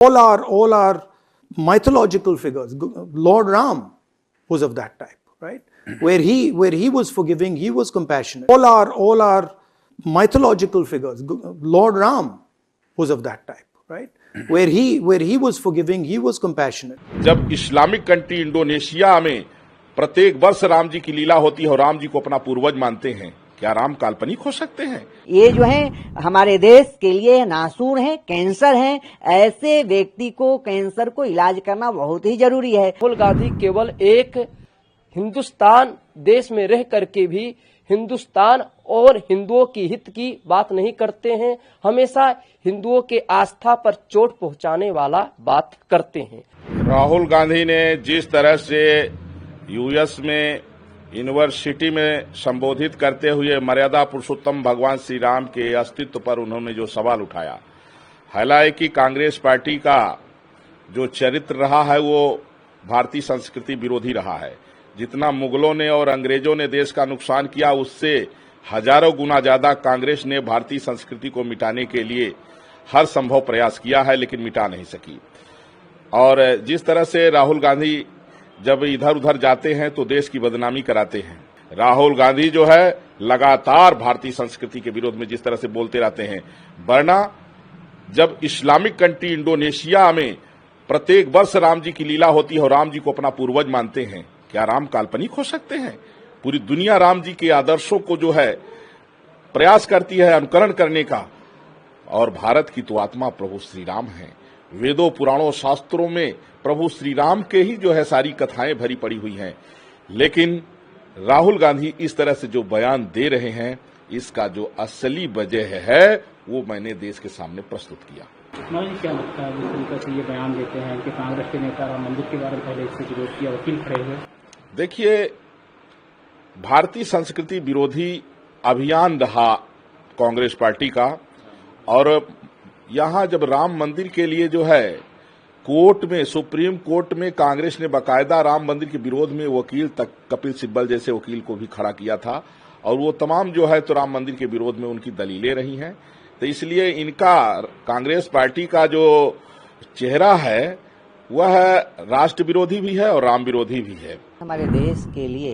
all are mythological figures. Lord Ram was of that type, right? Where he was forgiving, he was compassionate. All are mythological figures. Lord Ram was of that type, right? Where he was forgiving, he was compassionate. जब Islamic country Indonesia में प्रत्येक वर्ष राम जी की लीला होती है और राम जी को अपना पूर्वज मानते हैं, क्या राम काल्पनिक हो सकते हैं? ये जो है हमारे देश के लिए नासूर है, कैंसर है। ऐसे व्यक्ति को कैंसर को इलाज करना बहुत ही जरूरी है। राहुल गांधी केवल एक हिंदुस्तान देश में रह करके भी हिंदुस्तान और हिंदुओं की हित की बात नहीं करते हैं, हमेशा हिंदुओं के आस्था पर चोट पहुंचाने वाला बात करते हैं। राहुल गांधी ने जिस तरह से यूएस में यूनिवर्सिटी में संबोधित करते हुए मर्यादा पुरुषोत्तम भगवान श्री राम के अस्तित्व पर उन्होंने जो सवाल उठाया, हालांकि कांग्रेस पार्टी का जो चरित्र रहा है वो भारतीय संस्कृति विरोधी रहा है। जितना मुगलों ने और अंग्रेजों ने देश का नुकसान किया, उससे हजारों गुना ज्यादा कांग्रेस ने भारतीय संस्कृति को मिटाने के लिए हर संभव प्रयास किया है, लेकिन मिटा नहीं सकी। और जिस तरह से राहुल गांधी जब इधर उधर जाते हैं तो देश की बदनामी कराते हैं। राहुल गांधी जो है लगातार भारतीय संस्कृति के विरोध में जिस तरह से बोलते रहते हैं, वरना जब इस्लामिक कंट्री इंडोनेशिया में प्रत्येक वर्ष राम जी की लीला होती है और राम जी को अपना पूर्वज मानते हैं, क्या राम काल्पनिक हो सकते हैं? पूरी दुनिया राम जी के आदर्शों को जो है प्रयास करती है अनुकरण करने का, और भारत की तो आत्मा प्रभु श्री राम है। वेदों पुराणों शास्त्रों में प्रभु श्री राम के ही जो है सारी कथाएं भरी पड़ी हुई हैं, लेकिन राहुल गांधी इस तरह से जो बयान दे रहे हैं, इसका जो असली वजह है वो मैंने देश के सामने प्रस्तुत किया। क्या लगता है जिस तरीके से ये बयान देते हैं कि कांग्रेस के नेता राम मंदिर के बारे में पहले इससे विरोध किया, वकील खड़े हुए? देखिए, भारतीय संस्कृति विरोधी अभियान रहा कांग्रेस पार्टी का, और यहां जब राम मंदिर के लिए जो है कोर्ट में, सुप्रीम कोर्ट में कांग्रेस ने बाकायदा राम मंदिर के विरोध में वकील तक, कपिल सिब्बल जैसे वकील को भी खड़ा किया था, और वो तमाम जो है तो राम मंदिर के विरोध में उनकी दलीलें रही हैं। तो इसलिए इनका, कांग्रेस पार्टी का जो चेहरा है वह राष्ट्र विरोधी भी है और राम विरोधी भी है। हमारे देश के लिए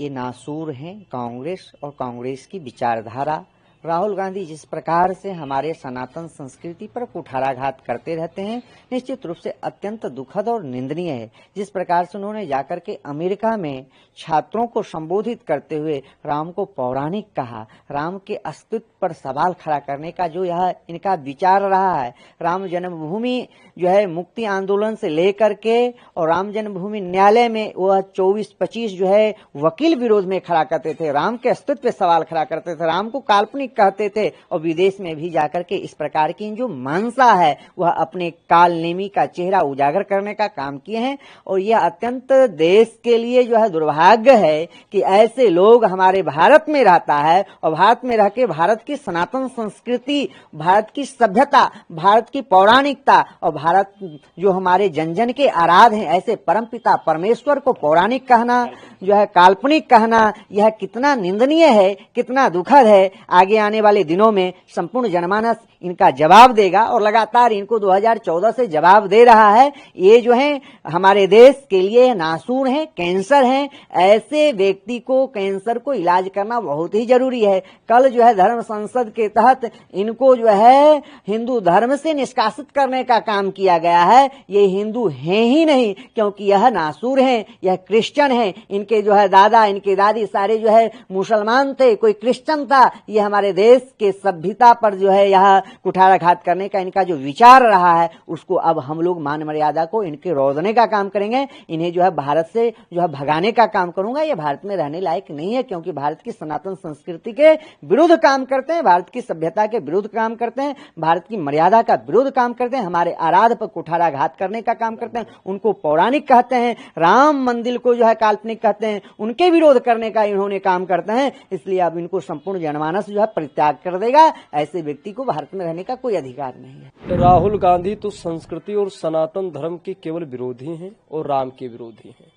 ये नासूर है कांग्रेस और कांग्रेस की विचारधारा। राहुल गांधी जिस प्रकार से हमारे सनातन संस्कृति पर कुठाराघात करते रहते हैं, निश्चित रूप से अत्यंत दुखद और निंदनीय है। जिस प्रकार से उन्होंने जाकर के अमेरिका में छात्रों को संबोधित करते हुए राम को पौराणिक कहा, राम के अस्तित्व पर सवाल खड़ा करने का जो यह इनका विचार रहा है, राम जन्मभूमि जो है मुक्ति आंदोलन से लेकर के और राम जन्मभूमि न्यायालय में वह 24-25 जो है वकील विरोध में खड़ा करते थे, राम के अस्तित्व पे सवाल खड़ा करते थे, राम को काल्पनिक कहते थे, और विदेश में भी जाकर के इस प्रकार की जो मंशा है वह अपने कालनेमी का चेहरा उजागर करने का काम किए हैं। और यह अत्यंत देश के लिए जो है दुर्भाग्य है कि ऐसे लोग हमारे भारत में रहता है, और भारत में रह के भारत की सनातन संस्कृति, भारत की सभ्यता, भारत की पौराणिकता और भारत जो हमारे जन जन के आराध्य हैं, ऐसे परमपिता परमेश्वर को पौराणिक कहना, जो है काल्पनिक कहना, यह कितना निंदनीय है, कितना दुखद है। आगे आने वाले दिनों में संपूर्ण जनमानस इनका जवाब देगा, और लगातार इनको 2014 से जवाब दे रहा है। ये जो है हमारे देश के लिए नासूर है, कैंसर है। ऐसे व्यक्ति को, कैंसर को इलाज करना बहुत ही जरूरी है। कल जो है धर्म संसद के तहत इनको जो है हिंदू धर्म से निष्कासित करने का काम किया गया है। ये हिंदू हैं ही नहीं, क्योंकि यह नासूर हैं, यह क्रिश्चियन हैं। इनके जो है दादा, इनके दादी सारे जो है मुसलमान थे, कोई क्रिश्चियन था। ये हमारे देश के सभ्यता पर जो है यह कुठाराघात करने का इनका जो विचार रहा है, उसको अब हम लोग मान मर्यादा को इनके रोदने का काम करेंगे। इन्हें जो है भारत से जो है भगाने का काम करूंगा। ये भारत में रहने लायक नहीं है, क्योंकि भारत की सनातन संस्कृति के विरुद्ध काम करते हैं, भारत की सभ्यता के विरुद्ध काम करते हैं, भारत की मर्यादा का विरुद्ध काम करते हैं, हमारे आराध्य पर कुठाराघात करने का काम करते हैं। उनको पौराणिक कहते हैं, राम मंदिर को जो है काल्पनिक कहते हैं, उनके विरोध करने का इन्होंने काम करते हैं। इसलिए अब इनको संपूर्ण जनमानस जो है परित्याग कर देगा। ऐसे व्यक्ति को भारत में रहने का कोई अधिकार नहीं है। राहुल गांधी तो संस्कृति और सनातन धर्म के केवल विरोधी हैं और राम के विरोधी हैं,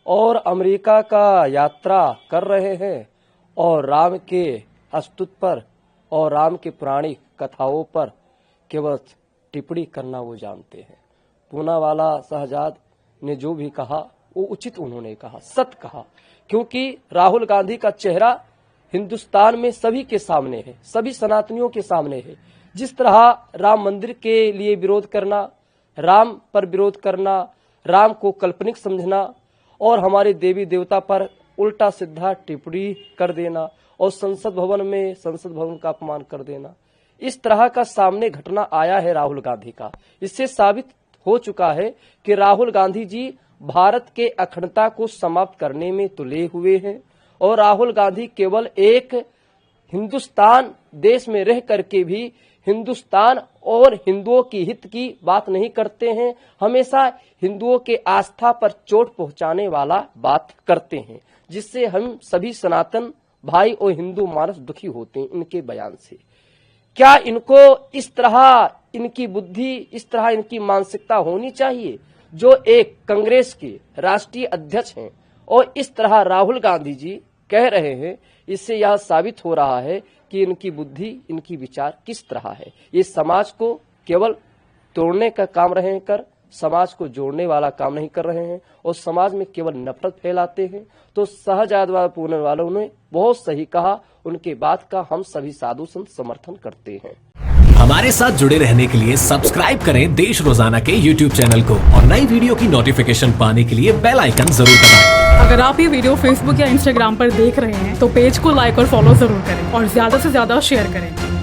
और अमेरिका का यात्रा कर रहे हैं, और राम के अस्तित्व पर और राम के पौराणिक कथाओं पर केवल टिप्पणी करना वो जानते हैं। पूनावाला शहजाद ने जो भी कहा वो उचित उन्होंने कहा, सत्य कहा, क्योंकि राहुल गांधी का चेहरा हिंदुस्तान में सभी के सामने है, सभी सनातनियों के सामने है। जिस तरह राम मंदिर के लिए विरोध करना, राम पर विरोध करना, राम को काल्पनिक समझना और हमारे देवी देवता पर उल्टा सीधा टिप्पणी कर देना और संसद भवन में संसद भवन का अपमान कर देना, इस तरह का सामने घटना आया है राहुल गांधी का। इससे साबित हो चुका है कि राहुल गांधी जी भारत के अखंडता को समाप्त करने में तुले हुए हैं और राहुल गांधी केवल एक हिंदुस्तान देश में रह करके भी हिंदुस्तान और हिंदुओं की हित की बात नहीं करते हैं, हमेशा हिंदुओं के आस्था पर चोट पहुंचाने वाला बात करते हैं, जिससे हम सभी सनातन भाई और हिंदू मानस दुखी होते हैं इनके बयान से। क्या इनको इस तरह इनकी बुद्धि, इस तरह इनकी मानसिकता होनी चाहिए? जो एक कांग्रेस के राष्ट्रीय अध्यक्ष हैं और इस तरह राहुल गांधी जी कह रहे हैं, इससे यह साबित हो रहा है कि इनकी बुद्धि, इनकी विचार किस तरह है। ये समाज को केवल तोड़ने का काम रहे कर, समाज को जोड़ने वाला काम नहीं कर रहे हैं और समाज में केवल नफरत फैलाते हैं। तो शहजादवाद पूनम वालों ने बहुत सही कहा, उनके बात का हम सभी साधु संत समर्थन करते हैं। हमारे साथ जुड़े रहने के लिए सब्सक्राइब करें देश रोजाना के YouTube चैनल को और नई वीडियो की नोटिफिकेशन पाने के लिए बेल आइकन जरूर दबाएं। अगर आप ये वीडियो Facebook या Instagram पर देख रहे हैं तो पेज को लाइक और फॉलो जरूर करें और ज्यादा से ज्यादा शेयर करें।